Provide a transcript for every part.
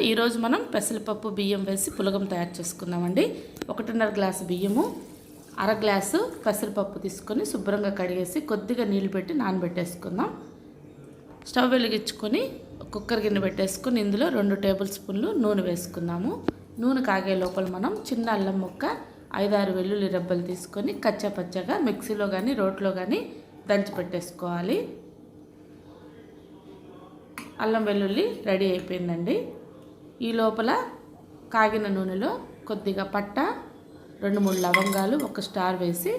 ఈరోజు మనం పెసరపప్పు బియ్యం వేసి పులగం తయారు చేసుకుందామండి. 1.5 గ్లాసు బియ్యము, అర గ్లాసు పెసరపప్పు తీసుకొని శుభ్రంగా కడిగేసి కొద్దిగా నీళ్లు పెట్టి నానబెట్టేసుకుందాం. స్టవ్ వెలిగించుకొని కుక్కర్ గిన్నె పెట్టేసుకొని ఇందులో 2 టేబుల్ స్పూన్లు నూనె వేసుకుందాము. నూనె కాగే లోపల మనం చిన్న అల్లం ముక్క, 5-6 వెల్లుల్లి రెబ్బలు తీసుకొని కచ్చాపచ్చగా మిక్సీలో కానీ రోట్లో కానీ దంచి పెట్టేసుకోవాలి. అల్లం వెల్లుల్లి రెడీ అయిపోయిందండి. ఈ లోపల కాగిన నూనెలో కొద్దిగా పట్ట, 2-3 లవంగాలు, 1 స్టార్ వేసి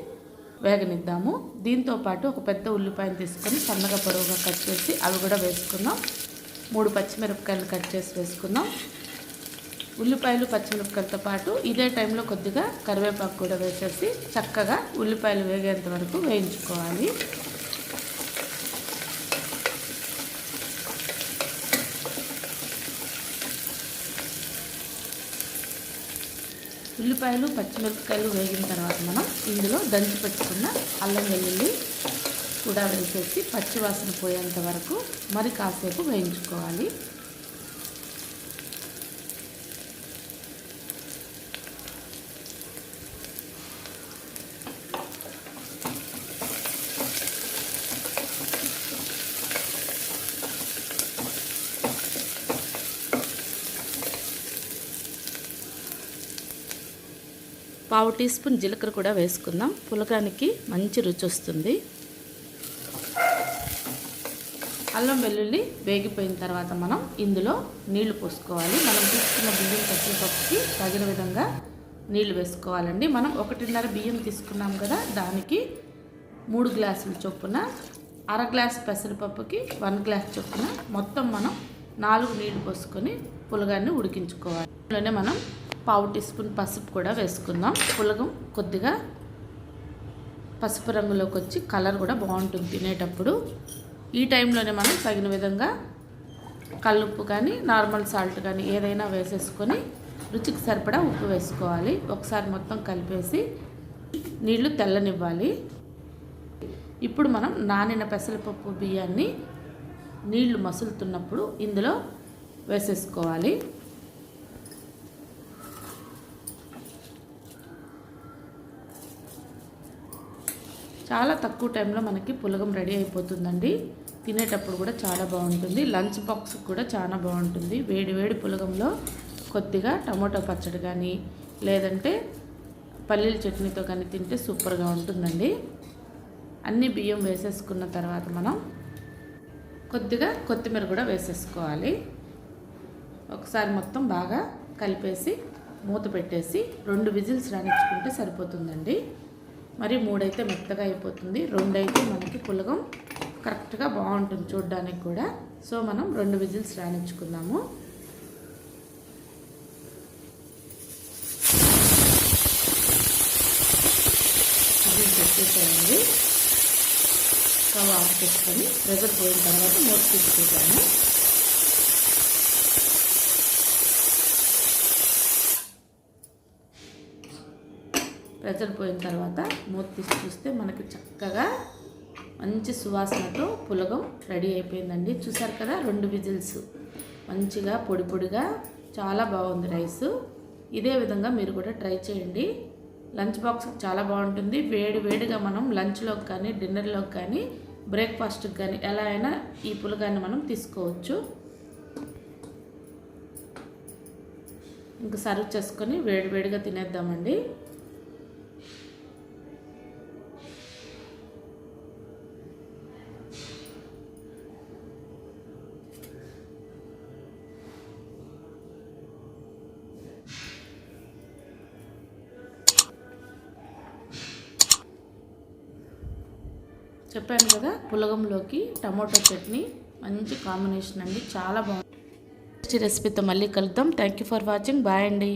వేగనిద్దాము. దీంతోపాటు ఒక పెద్ద ఉల్లిపాయను తీసుకొని సన్నగా పొడవుగా కట్ చేసి అవి కూడా వేసుకుందాం. 3 పచ్చిమిరపకాయలు కట్ చేసి వేసుకుందాం. ఉల్లిపాయలు పచ్చిమిరపకాయలతో పాటు ఇదే టైంలో కొద్దిగా కరివేపాకు కూడా వేసేసి చక్కగా ఉల్లిపాయలు వేగేంత వరకు వేయించుకోవాలి. ఉల్లిపాయలు పచ్చిమిరపకాయలు వేగిన తర్వాత మనం ఇందులో దంచి పెట్టుకున్న అల్లం వెల్లుల్లి కూడా వేసేసి పచ్చివాసన పోయేంత వరకు మరి కాసేపు వేయించుకోవాలి. పావు టీ స్పూన్ జీలకర్ర కూడా వేసుకుందాం. పులగానికి మంచి రుచి వస్తుంది. అల్లం వెల్లుల్లి వేగిపోయిన తర్వాత మనం ఇందులో నీళ్లు పోసుకోవాలి. మనం తీసుకున్న బియ్యం పెసరపప్పుకి తగిన విధంగా నీళ్లు వేసుకోవాలండి. మనం 1.5 బియ్యం తీసుకున్నాం కదా, దానికి 3 గ్లాసుల చొప్పున, అర గ్లాసు పెసరపప్పుకి 1 గ్లాస్ చొప్పున మొత్తం మనం 4 నీళ్లు పోసుకొని పులగాన్ని ఉడికించుకోవాలి. అందులోనే మనం పావు టీ స్పూన్ పసుపు కూడా వేసుకుందాం. పులగం కొద్దిగా పసుపు రంగులోకి వచ్చి కలర్ కూడా బాగుంటుంది తినేటప్పుడు. ఈ టైంలోనే మనం తగిన విధంగా కల్లుప్పు కానీ నార్మల్ సాల్ట్ కానీ ఏదైనా వేసేసుకొని రుచికి సరిపడా ఉప్పు వేసుకోవాలి. ఒకసారి మొత్తం కలిపేసి నీళ్లు తెల్లనివ్వాలి. ఇప్పుడు మనం నానిన పెసరపప్పు బియ్యాన్ని నీళ్లు మసులుతున్నప్పుడు ఇందులో వేసేసుకోవాలి. చాలా తక్కువ టైంలో మనకి పులగం రెడీ అయిపోతుందండి. తినేటప్పుడు కూడా చాలా బాగుంటుంది. లంచ్ బాక్స్ కూడా చాలా బాగుంటుంది. వేడి వేడి పులగంలో కొద్దిగా టమాటో పచ్చడి కానీ లేదంటే పల్లీల చట్నీతో కానీ తింటే సూపర్గా ఉంటుందండి. అన్ని బియ్యం వేసేసుకున్న తర్వాత మనం కొద్దిగా కొత్తిమీర కూడా వేసేసుకోవాలి. ఒకసారి మొత్తం బాగా కలిపేసి మూత పెట్టేసి 2 విజిల్స్ రానిచ్చుకుంటే సరిపోతుందండి. మరి 3 అయితే మెత్తగా అయిపోతుంది, 2 అయితే మనకి పులగం కరెక్ట్గా బాగుంటుంది చూడడానికి కూడా. సో మనం 2 విజిల్స్ రానిచ్చుకుందాము. విజిల్స్ వచ్చేసాయండి. స్టవ్ ఆఫ్ చేసుకొని ప్రెషర్ పోయిన తర్వాత మూత తీసుకుంటాము. ప్రెషర్ పోయిన తర్వాత మూత తీసి చూస్తే మనకి చక్కగా మంచి సువాసనతో పులగం రెడీ అయిపోయిందండి. చూసారు కదా, 2 విజిల్స్ మంచిగా పొడి పొడిగా చాలా బాగుంది రైస్. ఇదే విధంగా మీరు కూడా ట్రై చేయండి. లంచ్ బాక్స్ చాలా బాగుంటుంది. వేడి వేడిగా మనం లంచ్లోకి కానీ డిన్నర్లోకి కానీ బ్రేక్ఫాస్ట్కి కానీ ఎలా అయినా ఈ పులగాన్ని మనం తీసుకోవచ్చు. ఇంకా సర్వ్ చేసుకొని వేడి వేడిగా తినేద్దామండి. చెప్పాను కదా, పులగంలోకి టమాటో చట్నీ మంచి కాంబినేషన్ అండి. చాలా బాగుంది. రెసిపీతో మళ్ళీ కలుద్దాం. Thank you for watching. Bye అండి.